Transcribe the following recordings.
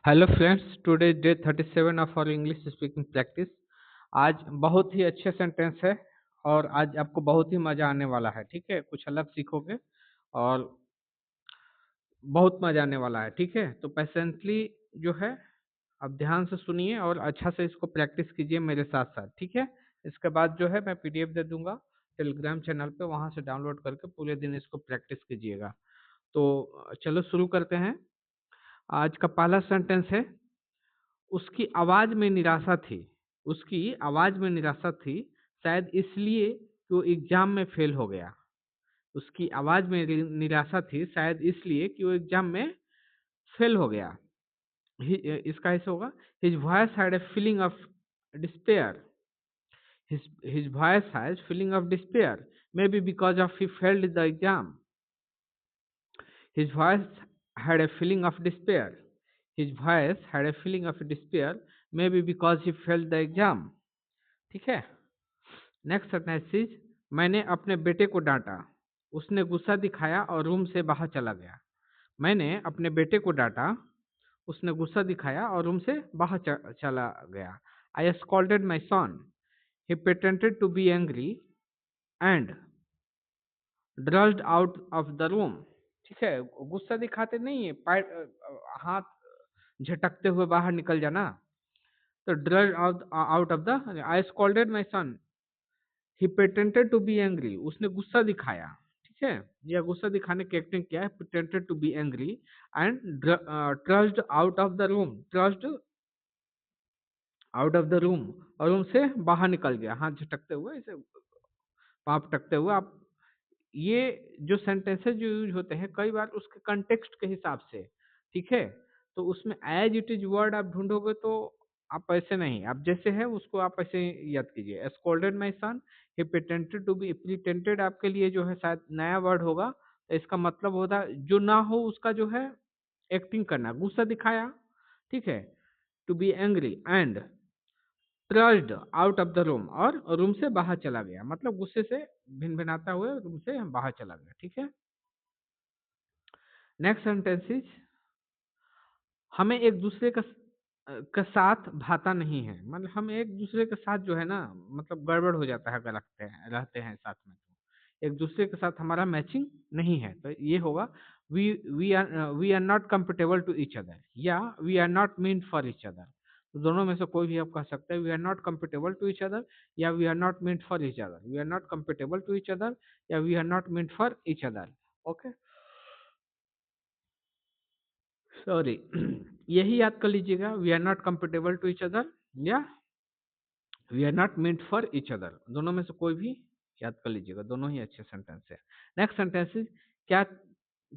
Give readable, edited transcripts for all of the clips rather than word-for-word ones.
Hello friends, today day 37 of our English speaking practice. आज बहुत ही अच्छे सेंटेंस है और आज आपको बहुत ही मज़ा आने वाला है। ठीक है, कुछ अलग सीखोगे और बहुत मज़ा आने वाला है। ठीक है, तो पेशेंटली जो है आप ध्यान से सुनिए और अच्छा से इसको प्रैक्टिस कीजिए मेरे साथ साथ। ठीक है, इसके बाद जो है मैं पीडीएफ दे दूंगा टेलीग्राम चैनल पे, वहाँ से डाउनलोड करके पूरे दिन इसको प्रैक्टिस कीजिएगा। तो चलो शुरू करते हैं। आज का पहला सेंटेंस है, उसकी आवाज़ में निराशा थी। उसकी आवाज़ में निराशा थी, शायद इसलिए कि वो एग्ज़ाम में फ़ेल हो गया। उसकी आवाज़ में निराशा थी, शायद इसलिए कि वो एग्ज़ाम में फ़ेल हो गया। इसका ऐसे होगा, his voice had a feeling of despair. His voice has feeling of despair, maybe because of he failed the exam. His voice had a feeling of despair. His voice had a feeling of despair, maybe because he failed the exam. ठीक है। Next sentence is, मैंने अपने बेटे को डांटा। उसने गुस्सा दिखाया और रूम से बाहर चला गया। मैंने अपने बेटे को डांटा। उसने गुस्सा दिखाया और रूम से बाहर चला गया। I scolded my son. He pretended to be angry and drudged out of the room। ठीक है, गुस्सा दिखाते नहीं है, हाथ झटकते हुए बाहर निकल जाना। तो drudge out of the, I scolded my son. He pretended to be angry, उसने गुस्सा दिखाया। ठीक है, या गुस्सा दिखाने की एक्टिंग किया है, pretended to be angry and trudged out of the room। trudged out of the room, और रूम से बाहर निकल गया हाथ झटकते हुए, ऐसे पाँव पटकते हुए। आप ये जो सेंटेंसेस जो यूज होते हैं कई बार उसके कंटेक्स्ट के हिसाब से। ठीक है, तो उसमें एज इट इज वर्ड आप ढूंढोगे तो आप ऐसे नहीं, आप जैसे है उसको आप ऐसे याद कीजिए। Scolded my son, he pretended to be. Pretended आपके लिए जो है शायद नया वर्ड होगा, तो इसका मतलब होता जो ना हो उसका जो है एक्टिंग करना। गुस्सा दिखाया, ठीक है, to be angry and thrust out of the room, और रूम से बाहर चला गया, मतलब गुस्से से भिनभिनाता हुए रूम से बाहर चला गया। ठीक है। नेक्स्ट सेंटेंस इज, हमें एक दूसरे का साथ भाता नहीं है। मतलब हम एक दूसरे के साथ जो है ना, मतलब गड़बड़ हो जाता है अगर रहते हैं साथ में, तो एक दूसरे के साथ हमारा मैचिंग नहीं है। तो ये होगा, we are not comfortable to each other, या we are not mean for each other. तो दोनों में से कोई भी आप कह सकते हैं। We are not comfortable to each other, या we are not mean for each other. We are not comfortable to each other, या we are not mean for each other. Okay, sorry. यही याद कर लीजिएगा, we are not comfortable to each other या we are not meant for each other. दोनों में से कोई भी याद कर लीजिएगा, दोनों ही अच्छे सेंटेंस है। नेक्स्ट सेंटेंस, क्या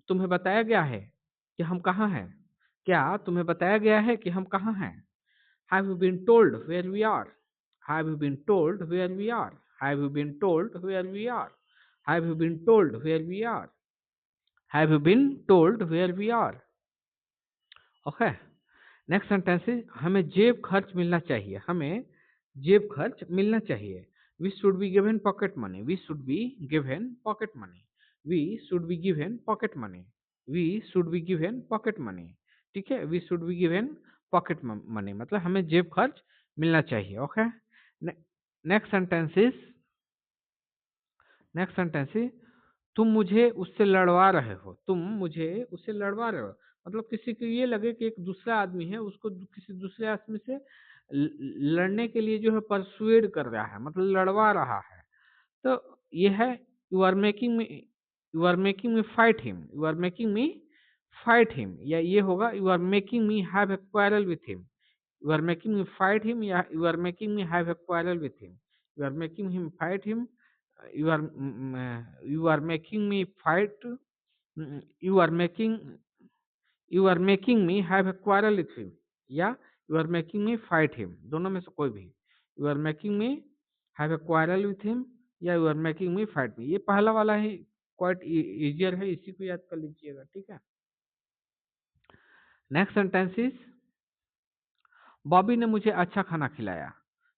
तुम्हें बताया गया है कि हम कहाँ हैं? क्या तुम्हें बताया गया है कि हम कहाँ हैं? Have you been told where we are? Have you been told where we are? Have you been told where we are? Have you been told where we are? Have you been told where we are? Okay. Next sentence is, हमें जेब खर्च मिलना चाहिए। हमें जेब खर्च मिलना चाहिए। We should be given pocket money. We should be given pocket money. We should be given pocket money. We should be given pocket money. ठीक है, we should be given pocket money मतलब हमें जेब खर्च मिलना चाहिए। Okay. Next sentence is, next sentence is, तुम मुझे उससे लड़वा रहे हो। तुम मुझे उससे लड़वा रहे हो, मतलब किसी को ये लगे कि एक दूसरा आदमी है, उसको किसी दूसरे आदमी से लड़ने के लिए जो है परसुएड कर रहा है, मतलब लड़वा रहा है। तो ये है, you are making me, you are making me fight him. You are making me fight him, या ये होगा, you are making me have a quarrel with him. You are making me fight him, या you are making me have a quarrel with him. You are making him fight him, you are you are making me fight, you are making, you are making me have a quarrel with him, या you are making me fight him। दोनों में से कोई भी, you are making me have a quarrel with him, या you are making me fight me। ये पहला वाला ही क्वाइट इजियर है, इसी को याद कर लीजिएगा। ठीक है। नेक्स्ट सेंटेंस इज, बॉबी ने मुझे अच्छा खाना खिलाया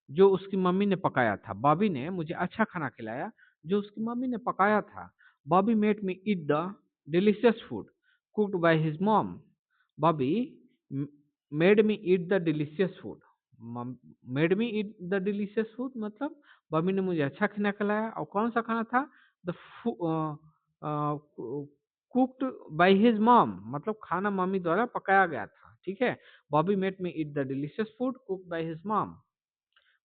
जो उसकी मम्मी ने पकाया था। बॉबी ने मुझे अच्छा खाना खिलाया जो उसकी मम्मी ने पकाया था। Bobby made me eat the delicious food cooked by his mom. Bobby made me eat the delicious food. Made me eat the delicious food मतलब मम्मी ने मुझे अच्छा खाना खिलाया। और कौन सा खाना था? The cooked by his mom, मतलब खाना मम्मी द्वारा पकाया गया था। ठीक है, Bobby made me eat the delicious food cooked by his mom.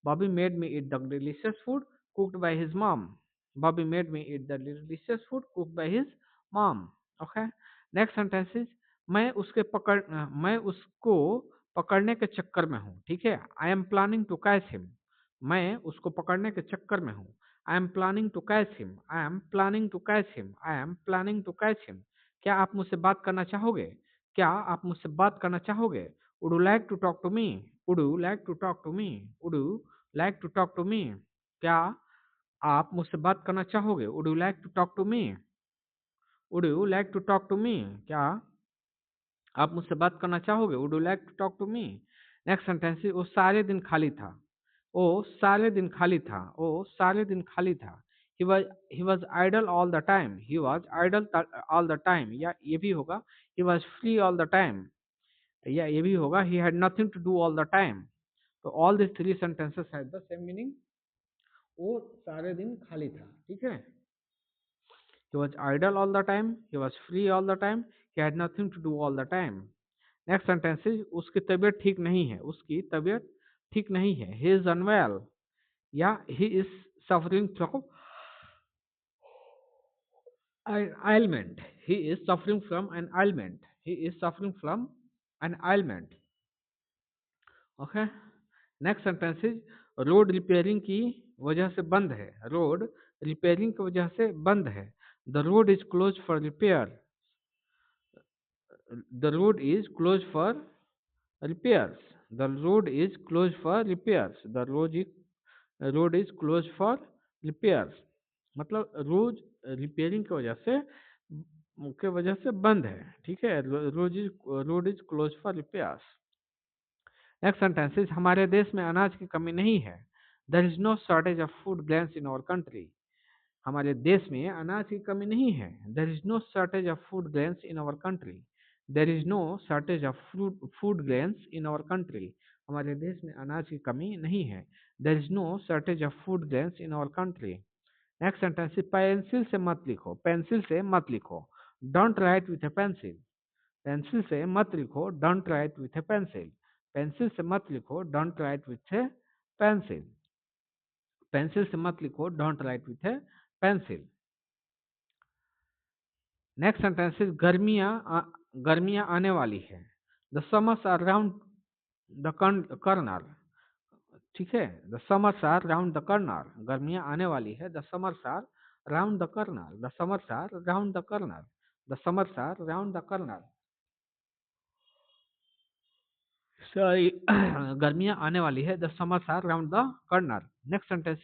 Bobby made me eat the delicious food cooked by his mom. Bobby made me eat the delicious food cooked by his mom. Okay, next sentence is मैं उसको पकड़ने के चक्कर में हूँ। ठीक है, I am planning to catch him. मैं उसको पकड़ने के चक्कर में हूँ। I am planning to catch him. I am planning to catch him. I am planning to catch him. क्या आप मुझसे बात करना चाहोगे? क्या आप मुझसे बात करना चाहोगे? Would you like to talk to me? Would you like to talk to me? Would you like to talk to me? क्या आप मुझसे बात करना चाहोगे? Would you like to talk to me? Would you like to talk to me? क्या आप मुझसे बात करना चाहोगे? Would you like to talk to me? Next sentence, वो सारे दिन खाली था। वो सारे दिन खाली था। वो सारे दिन खाली था। He was idle all the time. He was idle all the time, या ये भी होगा he was free all the time, या ये भी होगा he had nothing to do all the time. तो all this three sentences have the same meaning. वो सारे दिन खाली था। ठीक है, he was idle all the time, he was free all the time, he had nothing to do all the time. Next sentence is उसकी तबीयत ठीक नहीं है। उसकी तबीयत ठीक नहीं है। ही इज अनवेल, या he is suffering from an ailment. He is suffering from an ailment. He is suffering from an ailment. Okay, next sentence is road repairing की वजह से बंद है। रोड रिपेयरिंग की वजह से बंद है। The road is close for repair. The road is closed for repairs. The road is closed for repairs. The road is closed for repairs. मतलब रोड रिपेयरिंग की वजह से बंद है। ठीक है, road is close for repairs. Next sentence, हमारे देश में अनाज की कमी नहीं है। There is no shortage of food grains in our country. हमारे देश में अनाज की कमी नहीं है। There is no shortage of food grains in our country. There is no shortage of food grains in our country. हमारे देश में अनाज की कमी नहीं है। There is no shortage of food grains in our country. Next sentence, pencil से मत लिखो। पेंसिल से मत लिखो। Don't write with a pencil. Pencil से मत लिखो। Don't write with a pencil. Pencil से मत लिखो। Don't write with a pencil. Pencil से मत लिखो। Don't write with a pencil. Next sentence is गर्मियां आने वाली है। The summers are round the corner. ठीक है, the summers are round the corner. गर्मियां आने वाली है। The summers are round the corner. The summers are round the corner. The summers are round the corner. Sorry, गर्मियां आने वाली है। The summers are round the corner. Next sentence,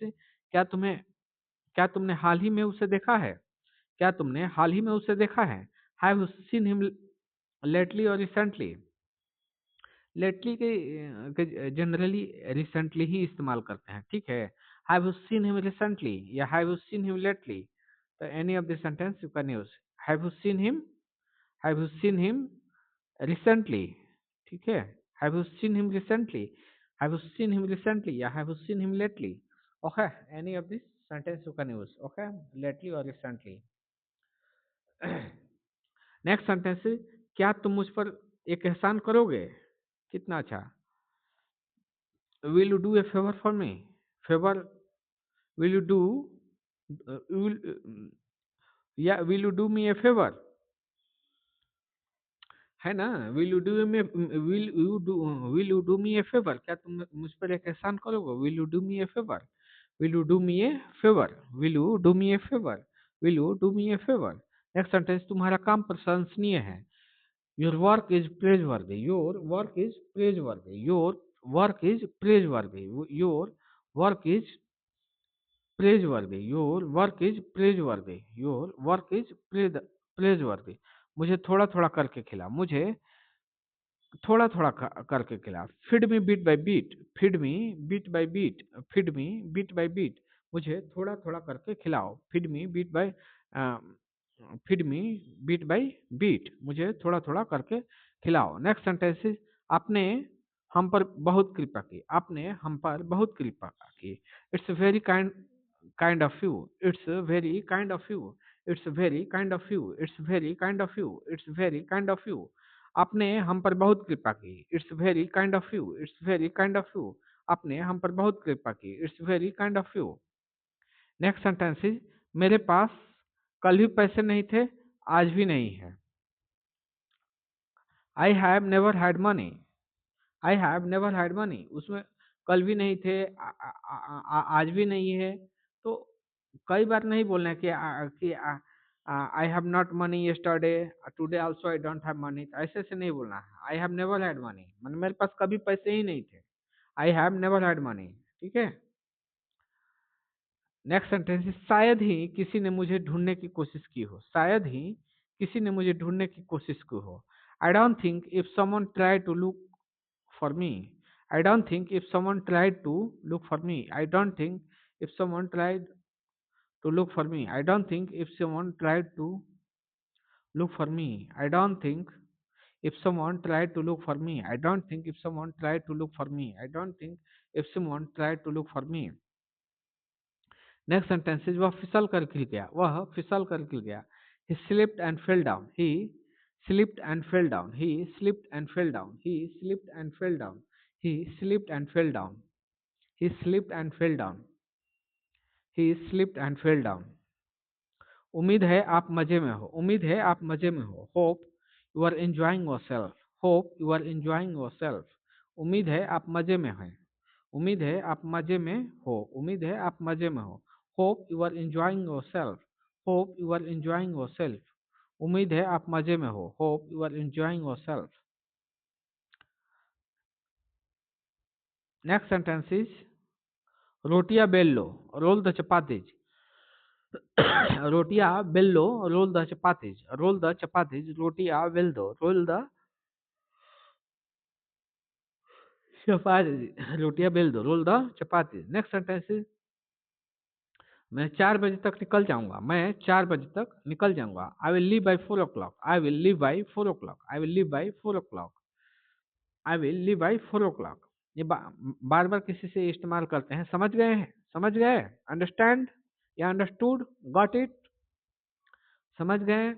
क्या तुम्हें क्या तुमने हाल ही में उसे देखा है? क्या तुमने हाल ही में उसे देखा है? Have you seen him lately और रिसेंटली? लेटली के जनरली रिसेंटली ही इस्तेमाल करते हैं। ठीक है, have you seen him recently या have you seen him lately. तो any of this sentence you can use. Have you seen him, have you seen him recently. ठीक है, have you seen him recently, have you seen him recently या have you seen him lately. Okay, any of this sentence you can use. Okay, lately और recently. Next sentence, क्या तुम मुझ पर एक एहसान करोगे? कितना अच्छा। Will you do a favour for me? Favour, will you do, will, या will you do me a favour, है ना? Will you do me a favour, क्या तुम मुझ पर एक एहसान करोगे? Will you do me a favour, will you do me a favour, will you do me a favour, will you do me a favour. Next sentence, तुम्हारा काम प्रशंसनीय है। Your work is praiseworthy. Your work is praiseworthy. Your work is praiseworthy. Your work is praiseworthy. Your work is praiseworthy. Your work is praiseworthy. मुझे थोड़ा थोड़ा करके खिला। मुझे थोड़ा थोड़ा करके खिला। Feed me bit by bit. Feed me bit by bit. Feed me bit by bit. मुझे थोड़ा थोड़ा करके खिलाओ। Feed me bit by feed me bit by bit. मुझे थोड़ा थोड़ा करके खिलाओ। नेक्स्ट सेंटेंस, आपने हम पर बहुत कृपा की, आपने हम पर बहुत कृपा की। It's very kind of you, it's very kind of you, it's very kind of you, it's very kind of you, it's very kind of you. आपने हम पर बहुत कृपा की, it's very kind of you, it's very kind of you. आपने हम पर बहुत कृपा की, it's very kind of you. Next sentence is, मेरे पास कल भी पैसे नहीं थे, आज भी नहीं है। I have never had money, I have never had money, उसमें कल भी नहीं थे, आज भी नहीं है। तो कई बार नहीं बोलना है कि I have not money yesterday, today also I don't have money, ऐसे से नहीं बोलना है। I have never had money मतलब मेरे पास कभी पैसे ही नहीं थे, I have never had money. ठीक है। नेक्स्ट सेंटेंस, शायद ही किसी ने मुझे ढूंढने की कोशिश की हो, शायद ही किसी ने मुझे ढूंढने की कोशिश की हो। I don't think if someone try to look for me. I don't think if someone tried to look for me. I don't think if someone tried to look for me. I don't think if someone tried to look for me. I don't think if someone tried to look for me. I don't think if someone tried to look for me. I don't think if someone tried to look for me. Next sentence is वह फिसल कर गिर गया, वह फिसल कर गिर गया। He slipped and fell down. He slipped and fell down. He slipped and fell down. He slipped and fell down. He slipped and fell down. He slipped and fell down. He slipped and fell down. उम्मीद है आप मजे में हो, उम्मीद है आप मजे में हो। Hope you are enjoying yourself. Hope you are enjoying yourself. उम्मीद है आप मजे में हैं, उम्मीद है आप मजे में हो, उम्मीद है आप मजे में हो। Hope you are enjoying yourself. Hope you are enjoying yourself. उम्मीद है आप मजे में हो। Hope you are enjoying yourself. Next sentence is रोटियां बेल लो, roll the chapatis. रोटियां बेल लो, roll the chapatis. Roll the chapatis. रोटियां बेल दो, roll the chapatis. रोटियां बेल दो, roll the chapatis. Next sentence is मैं 4 बजे तक निकल जाऊंगा, मैं 4 बजे तक निकल जाऊंगा। I will leave by 4 o'clock. I will leave by 4 o'clock. I will leave by 4 o'clock. I will leave by 4 o'clock। ये बार बार किसी से इस्तेमाल करते हैं। समझ गए हैं? समझ गए? अंडरस्टैंड या अंडरस्टूड? Got it? समझ गए?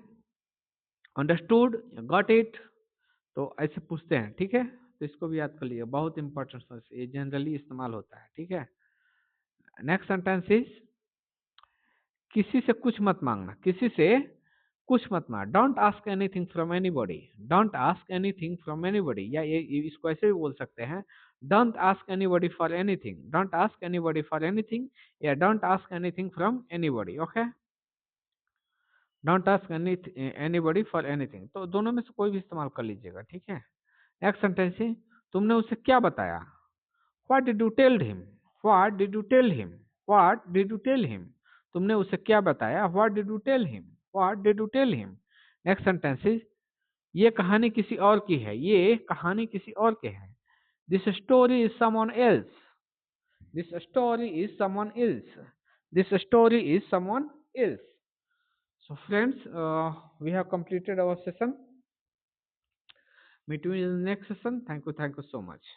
अंडरस्टूड? Got it? तो ऐसे पूछते हैं। ठीक है, तो इसको भी याद कर लीजिए, बहुत इंपॉर्टेंट, ये जनरली इस्तेमाल होता है। ठीक है। नेक्स्ट सेंटेंस इज किसी से कुछ मत मांगना, किसी से कुछ मत मांगना। Don't ask anything from anybody, don't ask anything from anybody, या ये इसको ऐसे भी बोल सकते हैं, don't ask anybody for anything, don't ask anybody for anything, या don't ask anything from anybody. Okay, don't ask anybody for anything, तो दोनों में से कोई भी इस्तेमाल कर लीजिएगा। ठीक है। नेक्स्ट सेंटेंस है तुमने उसे क्या बताया। What did you tell him? What did you tell him? What did you tell him? तुमने उसे क्या बताया? What did you tell him? What did you tell him? Next sentence is ये कहानी किसी और की है, ये कहानी किसी और की है। This story is someone else. This story is someone else. This story is someone else. So friends, we have completed our session. Meet you in the next session. Thank you so much.